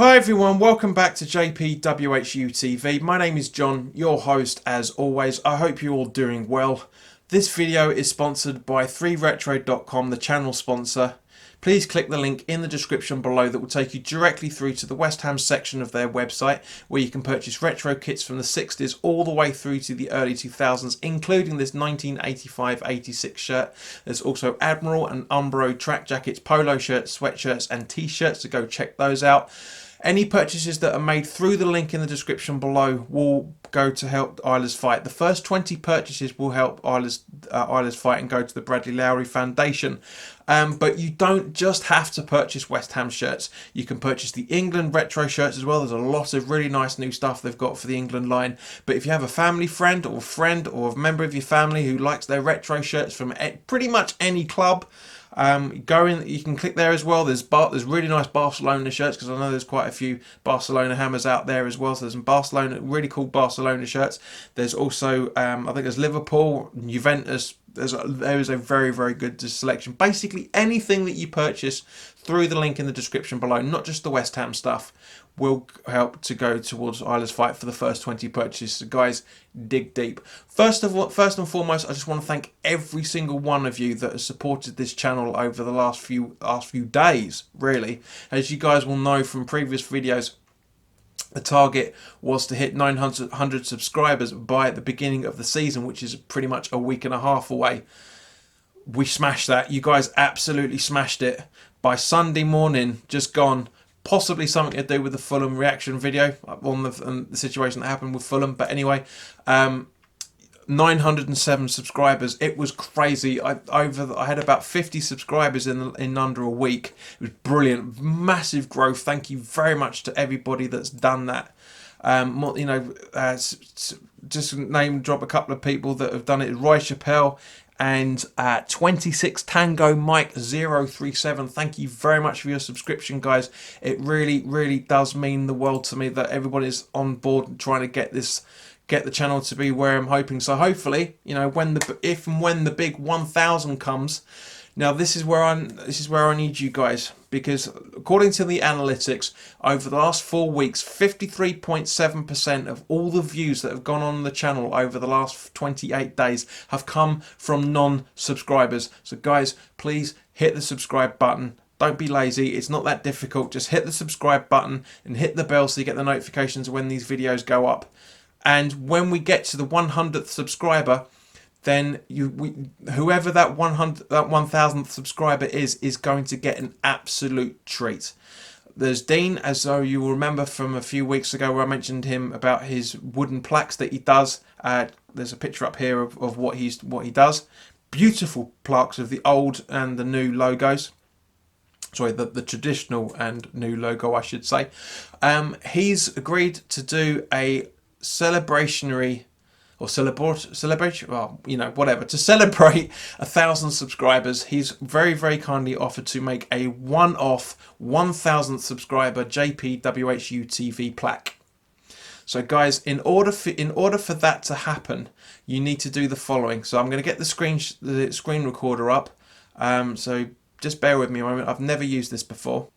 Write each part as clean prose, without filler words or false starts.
Hi everyone, welcome back to JPWHUTV. My name is John, your host as always. I hope you're all doing well. This video is sponsored by 3retro.com, the channel sponsor. Please click the link in the description below that will take you directly through to the West Ham section of their website, where you can purchase retro kits from the 60s all the way through to the early 2000s, including this 1985-86 shirt. There's also Admiral and Umbro track jackets, polo shirts, sweatshirts and t-shirts, so go check those out. Any purchases that are made through the link in the description below will go to help Isla's fight. The first 20 purchases will help Isla's fight and go to the Bradley Lowry Foundation. But you don't just have to purchase West Ham shirts. You can purchase the England retro shirts as well. There's a lot of really nice new stuff they've got for the England line. But if you have a family friend or a member of your family who likes their retro shirts from pretty much any club, go in, you can click there as well. There's really nice Barcelona shirts, because I know there's quite a few Barcelona hammers out there as well. So there's some really cool Barcelona shirts. There's also I think there's Liverpool, Juventus. There is a very, very good selection. Basically anything that you purchase through the link in the description below, not just the West Ham stuff, will help to go towards Isla's fight for the first 20 purchases. So guys, dig deep. First and foremost, I just want to thank every single one of you that has supported this channel over the last few days, really. As you guys will know from previous videos, the target was to hit 900 subscribers by the beginning of the season, which is pretty much a week and a half away. We smashed that. You guys absolutely smashed it. By Sunday morning, just gone, possibly something to do with the Fulham reaction video on the situation that happened with Fulham. But anyway, 907 subscribers. It was crazy. I had about 50 subscribers in under a week. It was brilliant, massive growth. Thank you very much to everybody that's done that. Just name drop a couple of people that have done it. Roy Chappelle and 26 Tango Mike 037. Thank you very much for your subscription, guys. It really does mean the world to me that everybody's on board trying to get the channel to be where I'm hoping. So hopefully, you know, when the big 1000 comes. Now this is where I need you guys, because according to the analytics, over the last 4 weeks, 53.7% of all the views that have gone on the channel over the last 28 days have come from non-subscribers. So guys, please hit the subscribe button. Don't be lazy. It's not that difficult. Just hit the subscribe button and hit the bell so you get the notifications when these videos go up. And when we get to the 100th subscriber, then whoever that 1000th subscriber is going to get an absolute treat. There's Dean, as though you will remember from a few weeks ago where I mentioned him about his wooden plaques that he does. There's a picture up here of what he does. Beautiful plaques of the old and the new logos. Sorry, the traditional and new logo, I should say. He's agreed to do a celebratory, well, you know, whatever, to celebrate 1,000 subscribers. He's very kindly offered to make a one-off 1000th subscriber JPWHUTV plaque. So guys, in order for that to happen, you need to do the following. So I'm going to get the screen recorder up. So just bear with me a moment. I've never used this before.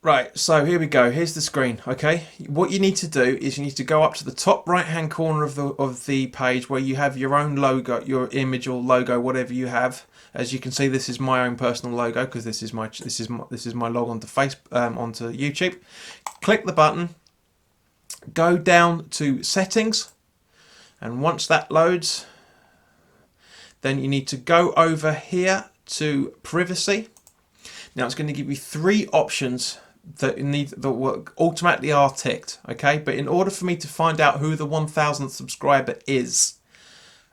Right, so here we go. Here's the screen. Okay, what you need to do is you need to go up to the top right hand corner of the page where you have your own logo, your image or logo, whatever you have. As you can see, this is my own personal logo because this is my log onto onto YouTube. Click the button, go down to settings, and once that loads, then you need to go over here to privacy. Now it's going to give you 3 options that automatically are ticked, okay? But in order for me to find out who the 1000th subscriber is,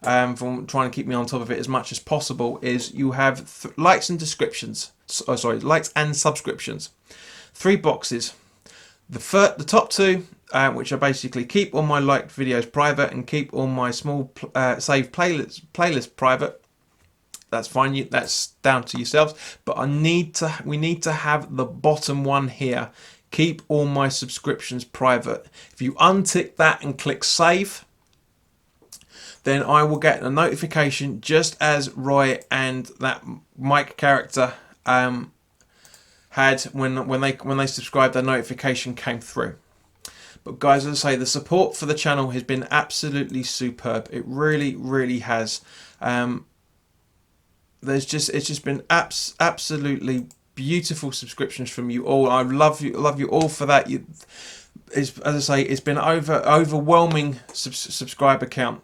from trying to keep me on top of it as much as possible, is you have likes and descriptions. Likes and subscriptions. 3 boxes. The top 2, which are basically keep all my liked videos private and keep all my small saved playlist private. That's fine. That's down to yourselves. But we need to have the bottom one here. Keep all my subscriptions private. If you untick that and click save, then I will get a notification just as Roy and that Mike character had when they subscribed, their notification came through. But guys, as I say, the support for the channel has been absolutely superb. It really has. It's just been absolutely beautiful subscriptions from you all. I love you all for that. As I say, it's been overwhelming subscriber count.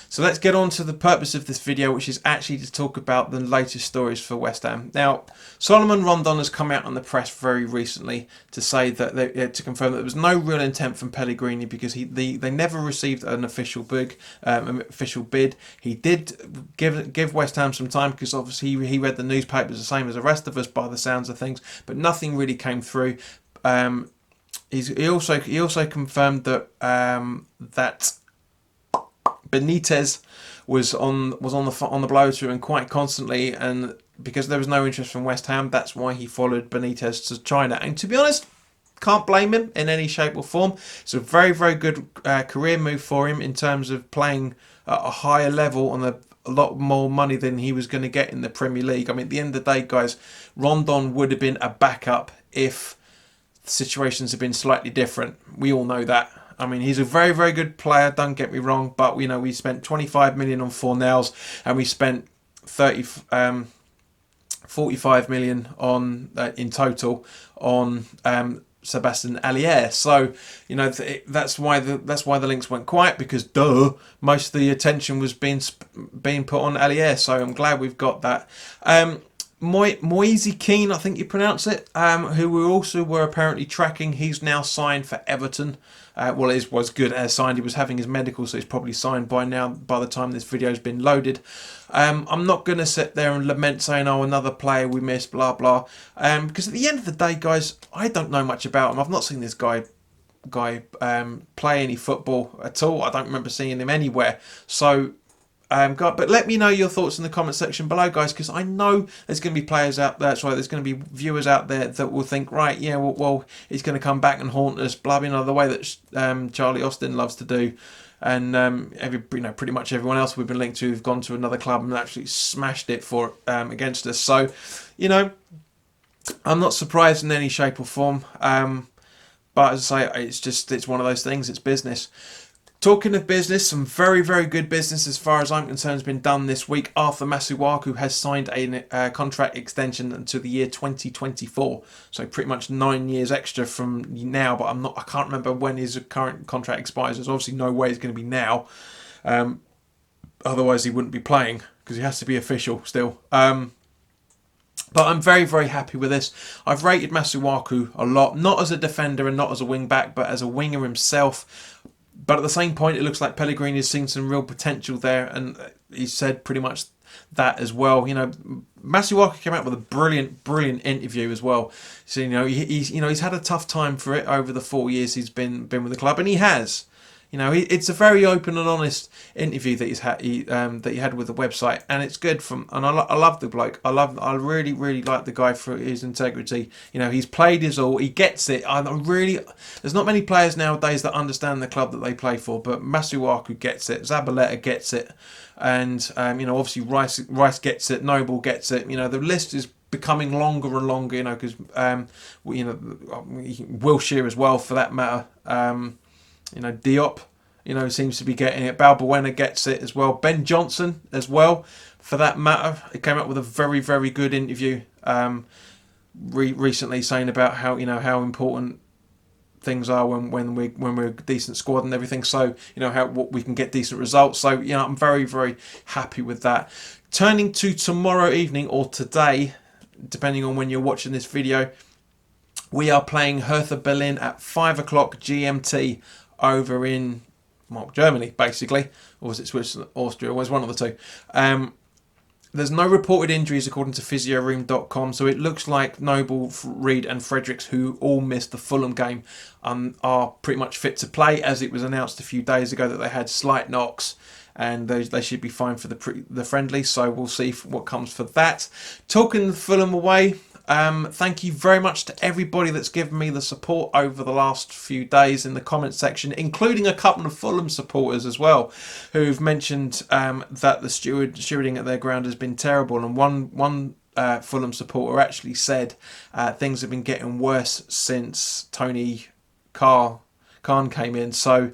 So let's get on to the purpose of this video, which is actually to talk about the latest stories for West Ham. Now, Solomon Rondon has come out on the press very recently to say that to confirm that there was no real intent from Pellegrini, because they never received an official bid. He did give West Ham some time, because obviously he read the newspapers the same as the rest of us by the sounds of things, but nothing really came through. He also confirmed that that Benitez was on the blow to him quite constantly, and because there was no interest from West Ham, that's why he followed Benitez to China. And to be honest, can't blame him in any shape or form. It's a very good career move for him in terms of playing at a higher level on a lot more money than he was going to get in the Premier League. I mean, at the end of the day, guys, Rondon would have been a backup if situations had been slightly different. We all know that. I mean, he's a very good player, don't get me wrong, but you know, we spent 25 million on Fornals, and we spent 45 million on in total on Sebastian Haller. So you know, that's why the links went quiet, because most of the attention was being put on Haller. So I'm glad we've got that. Moise Kean, I think you pronounce it, who we also were apparently tracking. He's now signed for Everton. Well, it was good as signed. He was having his medical, so he's probably signed by now, by the time this video has been loaded. I'm not going to sit there and lament saying, oh, another player we missed, blah, blah. Because at the end of the day, guys, I don't know much about him. I've not seen this guy play any football at all. I don't remember seeing him anywhere. So, but let me know your thoughts in the comment section below, guys, because I know there's going to be players out there, there's going to be viewers out there that will think, right, yeah, well he's going to come back and haunt us, blah, you know, the way that Charlie Austin loves to do, and pretty much everyone else we've been linked to have gone to another club and actually smashed it for against us. So, you know, I'm not surprised in any shape or form, but as I say, it's one of those things. It's business. Talking of business, some very good business as far as I'm concerned has been done this week. Arthur Masuaku has signed a contract extension until the year 2024, so pretty much 9 years extra from now. But I can't remember when his current contract expires. There's obviously no way it's going to be now, otherwise he wouldn't be playing, because he has to be official still. But I'm very happy with this. I've rated Masuaku a lot, not as a defender and not as a wing back, but as a winger himself. But at the same point, it looks like Pellegrini has seen some real potential there, and he said pretty much that as well. You know, Masuaku came out with a brilliant interview as well. So he's had a tough time for it over the 4 years he's been with the club, and he has. You know, it's a very open and honest interview that he had with the website, and it's good. And I love the bloke. I really like the guy for his integrity. You know, he's played his all. He gets it. There's not many players nowadays that understand the club that they play for, but Masuaku gets it. Zabaleta gets it, and you know, obviously Rice gets it. Noble gets it. You know, the list is becoming longer and longer. You know, because Wilshere as well, for that matter. You know, Diop, you know, seems to be getting it. Balbuena gets it as well. Ben Johnson as well, for that matter. He came up with a very good interview recently, saying about how how important things are when we're a decent squad and everything. So you know what we can get decent results. So you know, I'm very happy with that. Turning to tomorrow evening, or today, depending on when you're watching this video, we are playing Hertha Berlin at 5 o'clock GMT. Over in Germany, basically, or was it Switzerland, Austria? It was one of the two. There's no reported injuries according to physioroom.com, so it looks like Noble, Reed and Fredericks, who all missed the Fulham game, are pretty much fit to play, as it was announced a few days ago that they had slight knocks, and they should be fine for the friendly. So we'll see what comes for that. Talking Fulham away. Thank you very much to everybody that's given me the support over the last few days in the comment section, including a couple of Fulham supporters as well, who've mentioned that the stewarding at their ground has been terrible. And one Fulham supporter actually said things have been getting worse since Tony Khan came in. So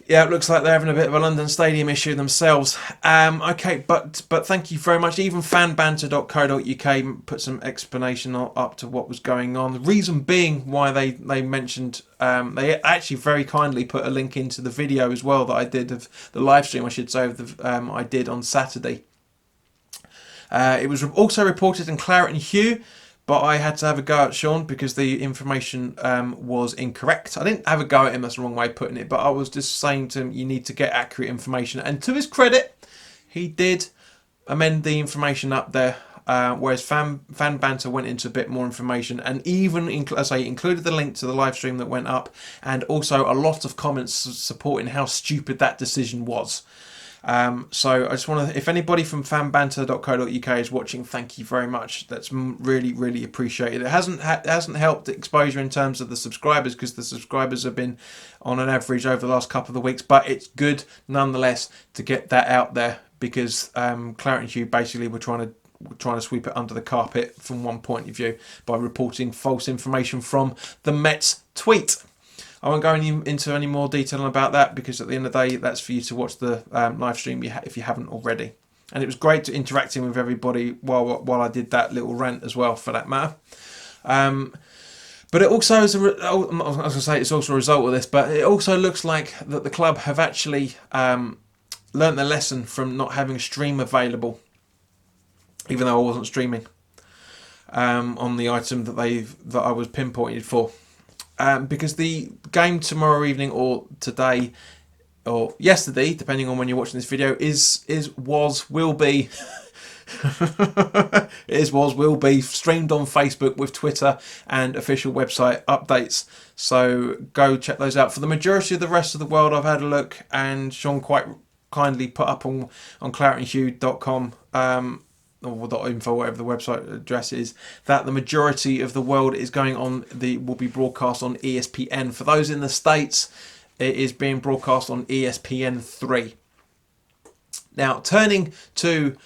yeah, it looks like they're having a bit of a London Stadium issue themselves. Okay, but thank you very much. Even fanbanter.co.uk put some explanation up to what was going on. The reason being why they mentioned, they actually very kindly put a link into the video as well that I did of the live stream, I should say, of the I did on Saturday. It was also reported in Claret and Hugh, but I had to have a go at Sean because the information was incorrect. I didn't have a go at him, that's the wrong way of putting it, but I was just saying to him, you need to get accurate information. And to his credit, he did amend the information up there, whereas Fan Banter went into a bit more information and even, as I say, included the link to the live stream that went up and also a lot of comments supporting how stupid that decision was. So I just want to, if anybody from fanbanter.co.uk is watching, thank you very much. That's really appreciated. It hasn't helped exposure in terms of the subscribers because the subscribers have been on an average over the last couple of weeks, but it's good nonetheless to get that out there because Claret and Hugh basically were trying to sweep it under the carpet from one point of view by reporting false information from the Mets tweet. I won't go into any more detail about that because at the end of the day, that's for you to watch the live stream if you haven't already. And it was great to interacting with everybody while I did that little rant as well, for that matter. But it also is I was going to say it's also a result of this, but it also looks like that the club have actually learnt their lesson from not having a stream available, even though I wasn't streaming on the item that I was pinpointed for. Because the game tomorrow evening or today or yesterday, depending on when you're watching this video, will be streamed on Facebook with Twitter and official website updates. So go check those out. For the majority of the rest of the world, I've had a look, and Sean quite kindly put up on claretandhugh.com or .info, whatever the website address is, that the majority of the world is going on will be broadcast on ESPN. For those in the States, it is being broadcast on ESPN3. Now, turning to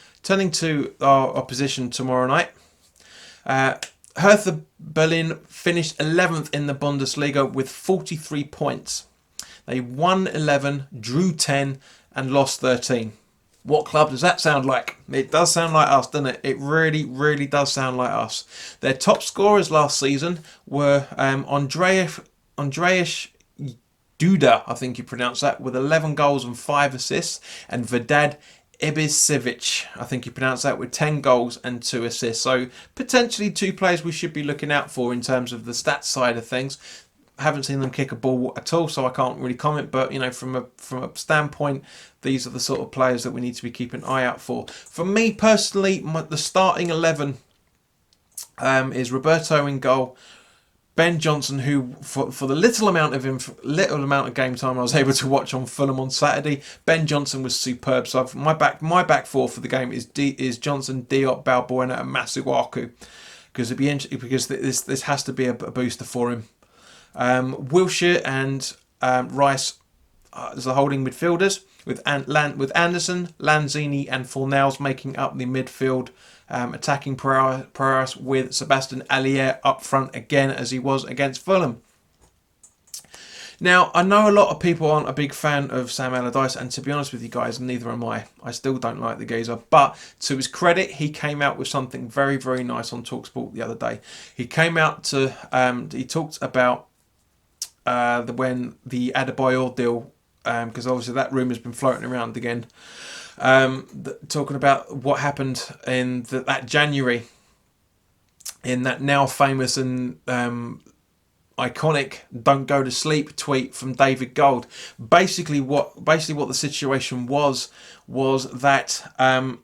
our opposition tomorrow night, Hertha Berlin finished 11th in the Bundesliga with 43 points. They won 11, drew 10, and lost 13. What club does that sound like? It does sound like us, doesn't it? It really does sound like us. Their top scorers last season were Andreas Duda, I think you pronounce that, with 11 goals and 5 assists, and Vedad Ibisevic, I think you pronounce that, with 10 goals and 2 assists. So potentially two players we should be looking out for in terms of the stats side of things. Haven't seen them kick a ball at all, so I can't really comment. But you know, from a standpoint, these are the sort of players that we need to be keeping an eye out for. For me personally, the starting 11 is Roberto in goal, Ben Johnson, who for the little amount of game time I was able to watch on Fulham on Saturday, Ben Johnson was superb. So my back four for the game is Johnson, Diop, Balbuena, and Masuaku, because this has to be a booster for him. Wilshere and Rice as the holding midfielders, with Anderson, Lanzini and Fornals making up the midfield attacking prowess, with Sebastian Allier up front again as he was against Fulham. Now, I know a lot of people aren't a big fan of Sam Allardyce, and to be honest with you guys, neither am I. I still don't like the geezer, but to his credit, he came out with something very nice on TalkSport the other day. He came out to he talked about when the Adebayor deal, because obviously that rumour has been floating around again, talking about what happened in that January, in that now famous and iconic "Don't go to sleep" tweet from David Gold. Basically what the situation was that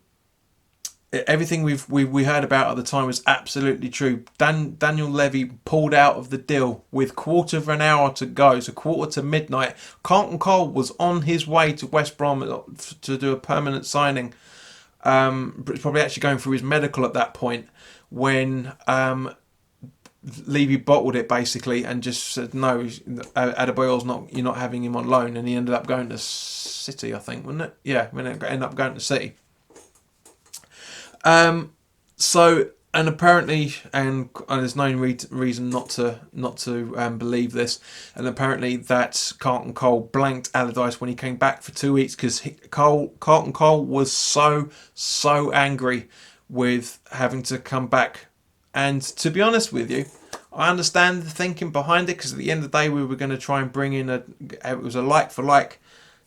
everything we heard about at the time was absolutely true. Daniel Levy pulled out of the deal with quarter of an hour to go, so quarter to midnight. Carlton Cole was on his way to West Brom to do a permanent signing. But probably actually going through his medical at that point when Levy bottled it basically and just said no, Adebayor's not. You're not having him on loan, and he ended up going to City, I think, wasn't it? Yeah, ended up going to City. So, and apparently, and there's no reason not to believe this. And apparently, that Carlton Cole blanked Allardyce when he came back for 2 weeks because Carlton Cole was so angry with having to come back. And to be honest with you, I understand the thinking behind it, because at the end of the day, we were going to try and bring in it was a like for like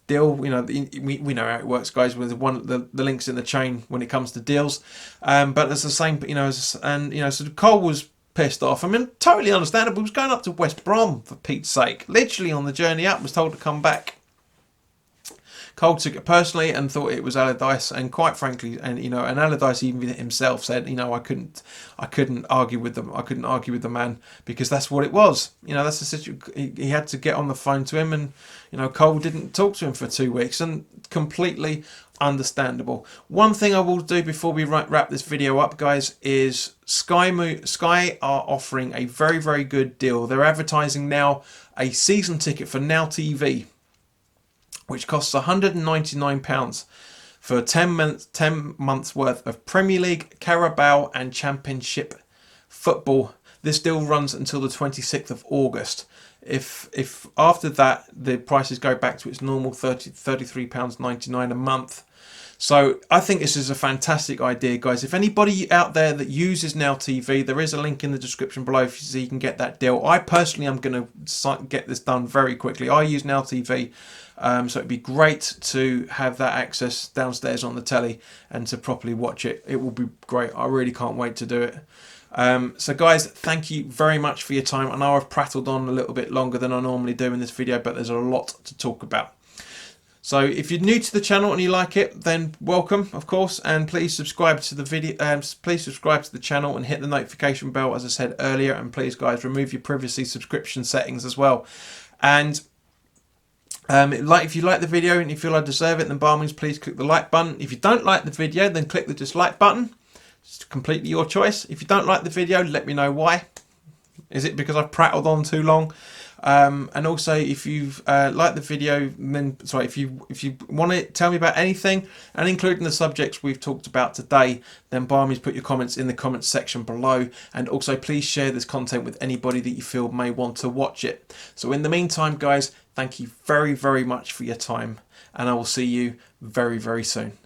deal. You know, we know how it works, guys, with the links in the chain when it comes to deals. But it's the same, you know, so Cole was pissed off. I mean, totally understandable. He was going up to West Brom, for Pete's sake. Literally on the journey up, was told to come back. Cole took it personally and thought it was Allardyce, and quite frankly, and Allardyce even himself said, I couldn't argue with them. I couldn't argue with the man, because that's what it was. That's the situation. He had to get on the phone to him, and Cole didn't talk to him for 2 weeks, and completely understandable. One thing I will do before we wrap this video up, guys, is Sky are offering a very, very good deal. They're advertising now a season ticket for Now TV, which costs £199 for 10 months worth of Premier League, Carabao and Championship football. This deal runs until the 26th of August. If after that the prices go back to its normal £33.99 a month. So I think this is a fantastic idea, guys. If anybody out there that uses Now TV, there is a link in the description below so you can get that deal. I personally am going to get this done very quickly. I use Now TV, so it'd be great to have that access downstairs on the telly and to properly watch it. It will be great. I really can't wait to do it. So guys, thank you very much for your time. I know I've prattled on a little bit longer than I normally do in this video, but there's a lot to talk about. So if you're new to the channel and you like it, then welcome, of course, and please subscribe to the video. Please subscribe to the channel and hit the notification bell, as I said earlier. And please, guys, remove your privacy subscription settings as well. And if you like the video and you feel I deserve it, then by all means, please click the like button. If you don't like the video, then click the dislike button. It's completely your choice. If you don't like the video, let me know why. Is it because I've prattled on too long? And also, if you've liked the video, then if you want to tell me about anything, and including the subjects we've talked about today, then by all means put your comments in the comments section below. And also, please share this content with anybody that you feel may want to watch it. So in the meantime, guys, thank you very, very much for your time, and I will see you very, very soon.